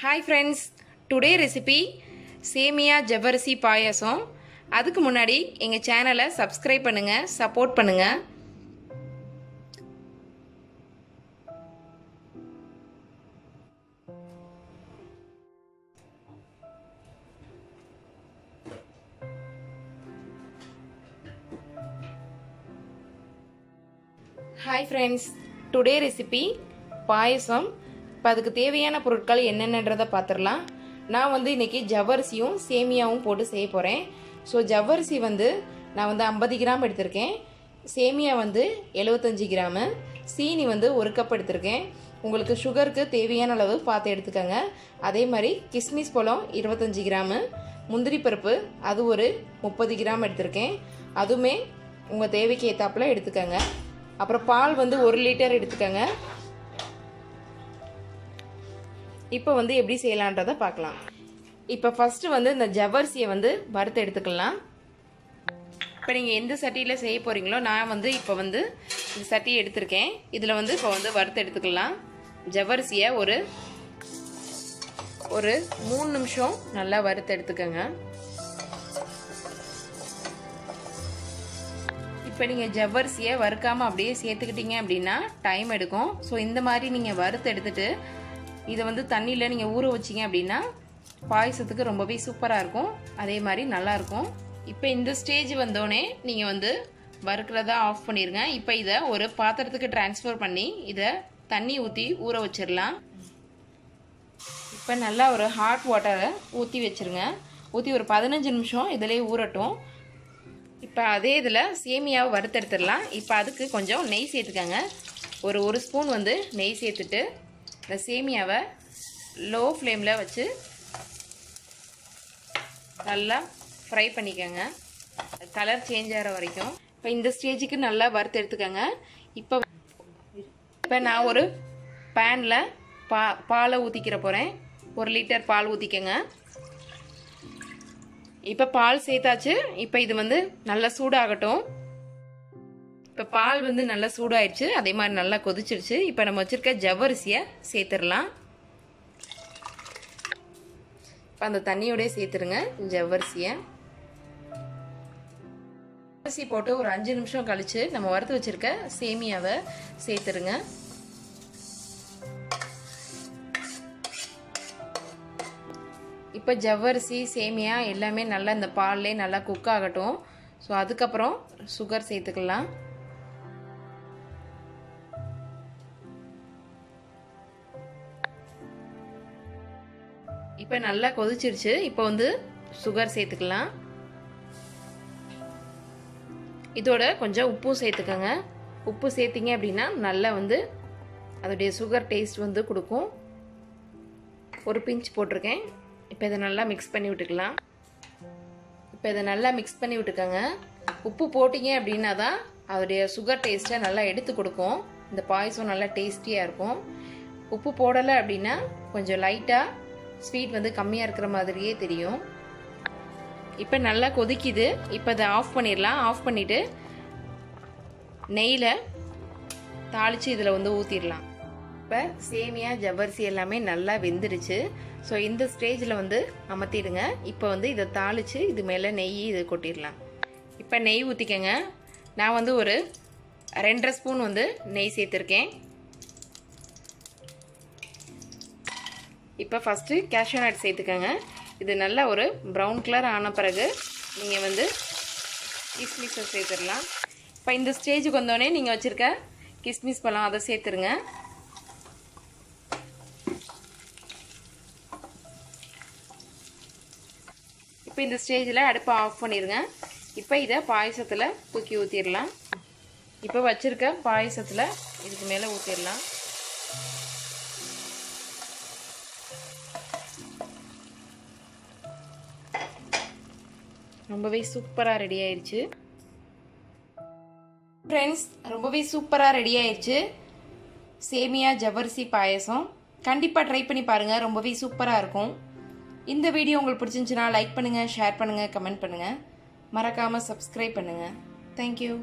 Hi friends, today recipe Semiyajavarisipayasam. அதுக்கு முன்னாடி எங்க சேனலை subscribe பண்ணுங்க, support பண்ணுங்க. Hi friends, today recipe Payasam. அதுக்கு தேவையான பொருட்கள் என்னென்னன்றதை பார்த்துடலாம். நான் வந்து இன்னைக்கு ஜவ்வரிசியும் சேமியாவும் போட்டு செய்ய போகிறேன். ஸோ ஜவ்வரிசி வந்து நான் வந்து 50 கிராம் எடுத்திருக்கேன், சேமியா வந்து 75 கிராமு, சீனி வந்து 1 கப் எடுத்திருக்கேன். உங்களுக்கு சுகருக்கு தேவையான அளவு பார்த்து எடுத்துக்கோங்க. அதே மாதிரி கிஸ்மிஸ் பழம் 25 கிராமு, முந்திரி பருப்பு அது ஒரு 30 கிராம் எடுத்திருக்கேன். அதுவுமே உங்கள் தேவைக்கு ஏற்றாப்புல எடுத்துக்கோங்க. அப்புறம் பால் வந்து 1 லிட்டர் எடுத்துக்கோங்க. இப்போ வந்து எப்படி செய்யலான்றதை பார்க்கலாம். இப்போ ஃபஸ்ட்டு வந்து இந்த ஜவ்வரிசியை வந்து வறுத்து எடுத்துக்கலாம். இப்போ நீங்கள் எந்த சட்டியில் செய்ய போகிறீங்களோ, நான் வந்து இப்போ வந்து இந்த சட்டியை எடுத்திருக்கேன். இதில் வந்து இப்போ வந்து வறுத்து எடுத்துக்கலாம். ஜவ்வரிசியை ஒரு 3 நிமிஷம் நல்லா வறுத்து எடுத்துக்கோங்க. இப்போ நீங்கள் ஜவ்வரிசியை வறுக்காமல் அப்படியே சேர்த்துக்கிட்டீங்க அப்படின்னா டைம் எடுக்கும். ஸோ இந்த மாதிரி நீங்கள் வறுத்து எடுத்துட்டு இதை வந்து தண்ணியில் நீங்கள் ஊற வச்சிங்க அப்படின்னா பாயசத்துக்கு ரொம்பவே சூப்பராக இருக்கும், அதே மாதிரி நல்லாயிருக்கும். இப்போ இந்த ஸ்டேஜ் வந்தோடனே நீங்கள் வந்து வறுக்கிறதா ஆஃப் பண்ணிடுங்க. இப்போ இதை ஒரு பாத்திரத்துக்கு ட்ரான்ஸ்ஃபர் பண்ணி இதை தண்ணி ஊற்றி ஊற வச்சிடலாம். இப்போ நல்லா ஒரு ஹாட் வாட்டரை ஊற்றி வச்சுருங்க. ஊற்றி ஒரு 15 நிமிஷம் இதிலே ஊறட்டும். இப்போ அதே இதில் சேமியாவை வறுத்தெடுத்துடலாம். இப்போ அதுக்கு கொஞ்சம் நெய் சேர்த்துக்கங்க. ஒரு ஸ்பூன் வந்து நெய் சேர்த்துட்டு இந்த சேமியாவை லோ ஃப்ளேமில் வச்சு நல்லா ஃப்ரை பண்ணிக்கோங்க, கலர் சேஞ்ச் ஆகிற வரைக்கும். இப்போ இந்த ஸ்டேஜுக்கு நல்லா வறுத்து எடுத்துக்கோங்க. இப்போ நான் ஒரு பேனில் பாலை ஊற்றிக்கிற போகிறேன். 1 லிட்டர் பால் ஊற்றிக்கோங்க. இப்போ பால் சேர்த்தாச்சு. இப்போ இது வந்து நல்லா சூடாகட்டும். இப்போ பால் வந்து நல்லா சூடாயிடுச்சு, அதே மாதிரி நல்லா கொதிச்சிருச்சு. இப்போ நம்ம வச்சுருக்க ஜவ்வரிசியை சேர்த்துடலாம். இப்போ அந்த தண்ணியோடய சேர்த்துருங்க ஜவ்வரிசியை. அரிசி போட்டு ஒரு 5 நிமிஷம் கழித்து நம்ம வறுத்து வச்சுருக்க சேமியாவை சேர்த்துருங்க. இப்போ ஜவ்வரிசி சேமியா எல்லாமே நல்லா இந்த பால்லே நல்லா குக் ஆகட்டும். ஸோ அதுக்கப்புறம் சுகர் சேர்த்துக்கலாம். இப்போ நல்லா கொதிச்சிருச்சு. இப்போ வந்து சுகர் சேர்த்துக்கலாம். இதோட கொஞ்சம் உப்பும் சேர்த்துக்கோங்க. உப்பு சேர்த்திங்க அப்படின்னா நல்லா வந்து அதோடைய சுகர் டேஸ்ட் வந்து கொடுக்கும். ஒரு பிஞ்ச் போட்டிருக்கேன். இப்போ இதை நல்லா மிக்ஸ் பண்ணி விட்டுக்கலாம். இப்போ இதை நல்லா மிக்ஸ் பண்ணி விட்டுக்கோங்க. உப்பு போட்டிங்க அப்படின்னா தான் அதோடைய சுகர் டேஸ்ட்டை நல்லா எடுத்து கொடுக்கும். இந்த பாயசம் நல்லா டேஸ்டியாக இருக்கும். உப்பு போடலை அப்படின்னா கொஞ்சம் லைட்டாக ஸ்வீட் வந்து கம்மியாக இருக்கிற மாதிரியே தெரியும். இப்போ நல்லா கொதிக்குது. இப்போ அதை ஆஃப் பண்ணிடலாம். ஆஃப் பண்ணிவிட்டு நெய்யில் தாளித்து இதில் வந்து ஊற்றிடலாம். இப்போ சேமியா ஜவ்வரிசி எல்லாமே நல்லா வெந்துடுச்சு. ஸோ இந்த ஸ்டேஜில் வந்து அமர்த்திடுங்க. இப்போ வந்து இதை தாளித்து இது மேலே நெய் இது கொட்டிடலாம். இப்போ நெய் ஊற்றிக்கங்க. நான் வந்து ஒரு 2.5 ஸ்பூன் வந்து நெய் சேர்த்துருக்கேன். இப்போ ஃபஸ்ட்டு கேஷ்யூ நட் சேர்த்துக்கோங்க. இது நல்லா ஒரு ப்ரௌன் கலர் ஆன பிறகு நீங்கள் வந்து கிஸ்மிஸை சேர்த்துடலாம். இப்போ இந்த ஸ்டேஜுக்கு வந்தோடனே நீங்கள் வச்சுருக்க கிஸ்மிஸ் பழம் அதை சேர்த்துருங்க. இப்போ இந்த ஸ்டேஜில் அடுப்பை ஆஃப் பண்ணிடுங்க. இப்போ இதை பாயசத்தில் தூக்கி ஊற்றிடலாம். இப்போ வச்சுருக்க பாயசத்தில் இதுக்கு மேலே ஊற்றிடலாம். ரொம்பவே சூப்பராக ரெடி ஆயிடுச்சு ஃப்ரெண்ட்ஸ். ரொம்பவே சூப்பராக ரெடி ஆயிடுச்சு சேமியா ஜவ்வரிசி பாயசம். கண்டிப்பாக ட்ரை பண்ணி பாருங்கள், ரொம்பவே சூப்பராக இருக்கும். இந்த வீடியோ உங்களுக்கு பிடிச்சிருந்துச்சுன்னா லைக் பண்ணுங்கள், ஷேர் பண்ணுங்கள், கமெண்ட் பண்ணுங்கள். மறக்காமல் சப்ஸ்கிரைப் பண்ணுங்கள். தேங்க்யூ.